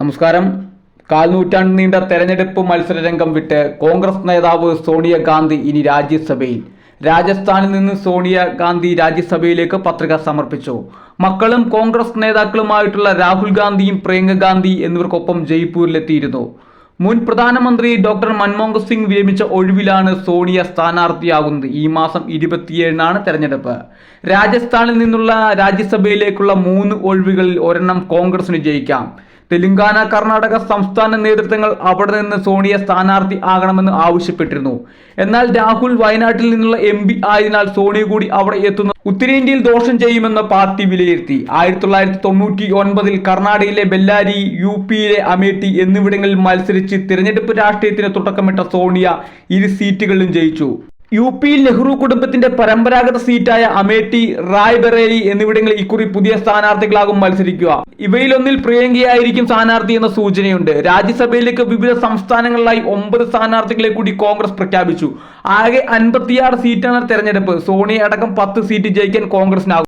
നമസ്കാരം. കാൽനൂറ്റാണ്ട് നീണ്ട തെരഞ്ഞെടുപ്പ് മത്സരരംഗം വിട്ട് കോൺഗ്രസ് നേതാവ് സോണിയാഗാന്ധി ഇനി രാജ്യസഭയിൽ. രാജസ്ഥാനിൽ നിന്ന് സോണിയാഗാന്ധി രാജ്യസഭയിലേക്ക് പത്രിക സമർപ്പിച്ചു. മക്കളും കോൺഗ്രസ് നേതാക്കളുമായിട്ടുള്ള രാഹുൽ ഗാന്ധിയും പ്രിയങ്ക ഗാന്ധി എന്നിവർക്കൊപ്പം ജയ്പൂരിലെത്തിയിരുന്നു. മുൻ പ്രധാനമന്ത്രി ഡോക്ടർ മൻമോഹൻ സിംഗ് വിരമിച്ച ഒഴിവിലാണ് സോണിയ സ്ഥാനാർത്ഥിയാകുന്നത്. ഈ മാസം 27-നാണ് തെരഞ്ഞെടുപ്പ്. രാജസ്ഥാനിൽ നിന്നുള്ള രാജ്യസഭയിലേക്കുള്ള 3 ഒഴിവുകളിൽ ഒരെണ്ണം കോൺഗ്രസിന് ജയിക്കാം. തെലങ്കാന, കർണാടക സംസ്ഥാന നേതൃത്വങ്ങൾ അവിടെ നിന്ന് സോണിയ സ്ഥാനാർത്ഥി ആകണമെന്ന് ആവശ്യപ്പെട്ടിരുന്നു. എന്നാൽ രാഹുൽ വയനാട്ടിൽ നിന്നുള്ള MP ആയതിനാൽ സോണിയ കൂടി അവിടെ എത്തുന്നത് ഉത്തരേന്ത്യയിൽ ദോഷം ചെയ്യുമെന്ന് പാർട്ടി വിലയിരുത്തി. 1999-ൽ കർണാടകയിലെ ബെല്ലാരി, UP-യിലെ അമേഠി എന്നിവിടങ്ങളിൽ മത്സരിച്ച് തിരഞ്ഞെടുപ്പ് രാഷ്ട്രീയത്തിന് തുടക്കമിട്ട സോണിയ 2 സീറ്റുകളിലും ജയിച്ചു. UP-യിൽ നെഹ്റു കുടുംബത്തിന്റെ പരമ്പരാഗത സീറ്റായ അമേഠി, റായ്ബറേലി എന്നിവിടങ്ങളിൽ ഇക്കുറി പുതിയ സ്ഥാനാർത്ഥികളാകും മത്സരിക്കുക. ഇവയിലൊന്നിൽ പ്രിയങ്കയായിരിക്കും സ്ഥാനാർത്ഥി എന്ന സൂചനയുണ്ട്. രാജ്യസഭയിലേക്ക് വിവിധ സംസ്ഥാനങ്ങളിലായി 9 സ്ഥാനാർത്ഥികളെ കൂടി കോൺഗ്രസ് പ്രഖ്യാപിച്ചു. ആകെ 56 സീറ്റാണ് തെരഞ്ഞെടുപ്പ്. സോണിയ അടക്കം 10 സീറ്റ് ജയിക്കാൻ കോൺഗ്രസിനാകും.